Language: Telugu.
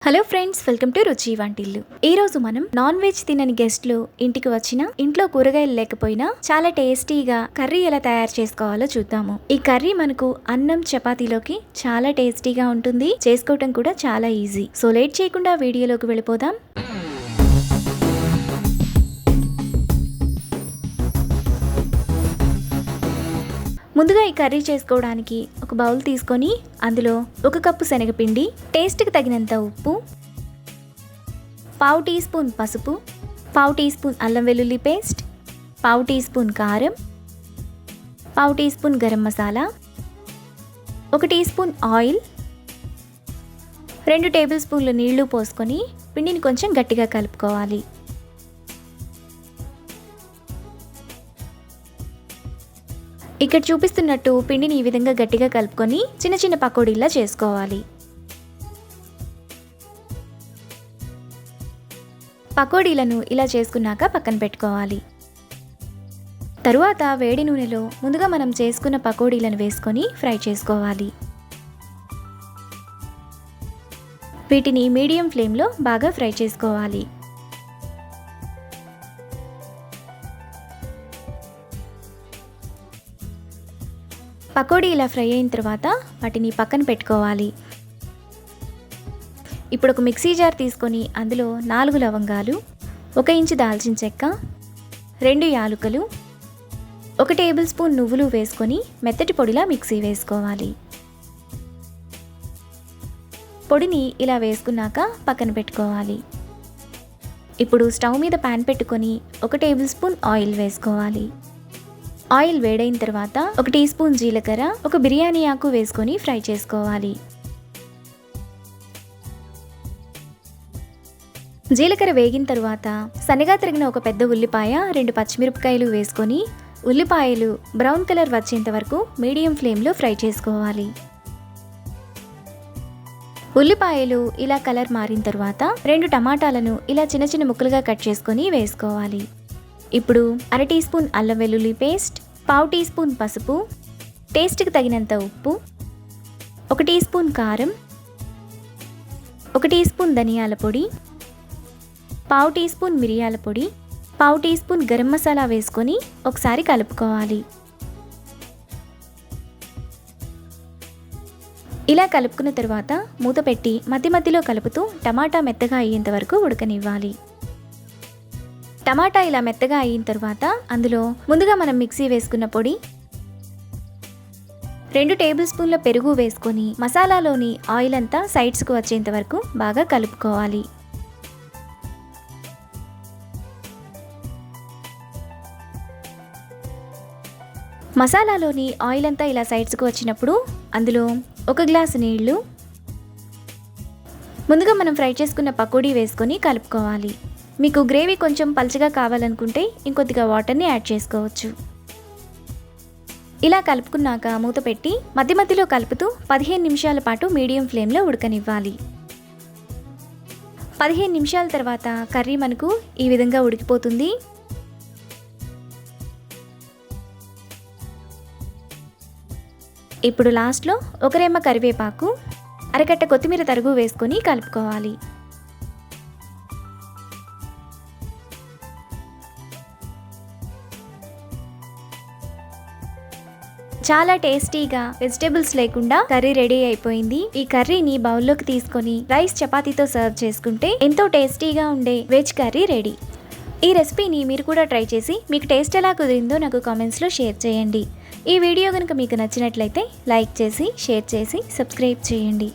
హలో ఫ్రెండ్స్, వెల్కమ్ టు రుచి వంటిల్లు. ఈ రోజు మనం నాన్ వెజ్ తినని గెస్ట్లు ఇంటికి వచ్చినా ఇంట్లో కూరగాయలు లేకపోయినా చాలా టేస్టీగా కర్రీ ఎలా తయారు చేసుకోవాలో చూద్దాము. ఈ కర్రీ మనకు అన్నం చపాతీలోకి చాలా టేస్టీగా ఉంటుంది, చేసుకోవటం కూడా చాలా ఈజీ. సో లేట్ చేయకుండా వీడియోలోకి వెళ్ళిపోదాం. ముందుగా ఈ కర్రీ చేసుకోవడానికి ఒక బౌల్ తీసుకొని అందులో 1 కప్పు శనగపిండి, టేస్ట్కి తగినంత ఉప్పు, 1/2 టీ స్పూన్ పసుపు, 1/2 టీ స్పూన్ అల్లం వెల్లుల్లి పేస్ట్, 1/2 టీ స్పూన్ కారం, 1/2 teaspoon garam masala, 1 teaspoon oil, 2 టేబుల్ స్పూన్లు నీళ్లు పోసుకొని పిండిని కొంచెం గట్టిగా కలుపుకోవాలి. ఇక్కడ చూపిస్తున్నట్టు పిండిని ఈ విధంగా గట్టిగా కలుపుకొని చిన్న చిన్న పకోడీలా చేసుకోవాలి. పకోడీలను ఇలా చేసుకున్నాక పక్కన పెట్టుకోవాలి. తరువాత వేడి నూనెలో ముందుగా మనం చేసుకున్న పకోడీలను వేసుకొని ఫ్రై చేసుకోవాలి. వీటిని మీడియం ఫ్లేమ్లో బాగా ఫ్రై చేసుకోవాలి. పకోడీ ఇలా ఫ్రై అయిన తర్వాత వాటిని పక్కన పెట్టుకోవాలి. ఇప్పుడు ఒక మిక్సీ జార్ తీసుకొని అందులో 4 లవంగాలు, 1 ఇంచు దాల్చిన చెక్క, 2 యాలుకలు, 1 టేబుల్ స్పూన్ నువ్వులు వేసుకొని మెత్తటి పొడిలా మిక్సీ వేసుకోవాలి. పొడిని ఇలా వేసుకున్నాక పక్కన పెట్టుకోవాలి. ఇప్పుడు స్టవ్ మీద ప్యాన్ పెట్టుకొని 1 టేబుల్ స్పూన్ ఆయిల్ వేసుకోవాలి. ఆయిల్ వేడైన తర్వాత 1 టీ స్పూన్ జీలకర్ర, 1 బిర్యానీ ఆకు వేసుకొని ఫ్రై చేసుకోవాలి. జీలకర్ర వేగిన తర్వాత సన్నగా తరిగిన ఒక పెద్ద ఉల్లిపాయ, 2 పచ్చిమిరపకాయలు వేసుకొని ఉల్లిపాయలు బ్రౌన్ కలర్ వచ్చేంత వరకు మీడియం ఫ్లేమ్లో ఫ్రై చేసుకోవాలి. ఉల్లిపాయలు ఇలా కలర్ మారిన తర్వాత 2 టమాటాలను ఇలా చిన్న చిన్న ముక్కలుగా కట్ చేసుకొని వేసుకోవాలి. ఇప్పుడు 1/2 టీ స్పూన్ అల్లం వెల్లుల్లి పేస్ట్, 1/2 టీ స్పూన్ పసుపు, టేస్ట్కి తగినంత ఉప్పు, 1 టీ స్పూన్ కారం, 1 టీ స్పూన్ ధనియాల పొడి, 1/2 టీ స్పూన్ మిరియాల పొడి, 1/2 టీ స్పూన్ గరం మసాలా వేసుకొని ఒకసారి కలుపుకోవాలి. ఇలా కలుపుకున్న తర్వాత మూత పెట్టి మధ్య మధ్యలో కలుపుతూ టమాటా మెత్తగా అయ్యేంత వరకు ఉడకనివ్వాలి. టమాటా ఇలా మెత్తగా అయిన తర్వాత అందులో ముందుగా మనం మిక్సీ వేసుకున్న పొడి, 2 టేబుల్ స్పూన్ల పెరుగు వేసుకొని మసాలాలోని ఆయిల్ అంతా సైడ్స్కు వచ్చేంత వరకు బాగా కలుపుకోవాలి. మసాలాలోని ఆయిల్ అంతా ఇలా సైడ్స్కు వచ్చినప్పుడు అందులో 1 గ్లాసు నీళ్లు, ముందుగా మనం ఫ్రై చేసుకున్న పకోడీ వేసుకొని కలుపుకోవాలి. మీకు గ్రేవీ కొంచెం పల్చగా కావాలనుకుంటే ఇంకొద్దిగా వాటర్ని యాడ్ చేసుకోవచ్చు. ఇలా కలుపుకున్నాక మూత పెట్టి మధ్య మధ్యలో కలుపుతూ 15 నిమిషాల పాటు మీడియం ఫ్లేమ్లో ఉడకనివ్వాలి. 15 నిమిషాల తర్వాత కర్రీ మనకు ఈ విధంగా ఉడికిపోతుంది. ఇప్పుడు లాస్ట్లో 1 రెమ్మ కరివేపాకు, అరకట్ట కొత్తిమీర తరుగు వేసుకొని కలుపుకోవాలి. చాలా టేస్టీగా వెజిటేబుల్స్ లేకుండా కర్రీ రెడీ అయిపోయింది. ఈ కర్రీని బౌల్లోకి తీసుకొని రైస్ చపాతీతో సర్వ్ చేసుకుంటే ఎంతో టేస్టీగా ఉండే వెజ్ కర్రీ రెడీ. ఈ రెసిపీని మీరు కూడా ట్రై చేసి మీకు టేస్ట్ ఎలా కుదిరిందో నాకు కామెంట్స్లో షేర్ చేయండి. ఈ వీడియో కనుక మీకు నచ్చినట్లయితే లైక్ చేసి, షేర్ చేసి, సబ్స్క్రైబ్ చేయండి.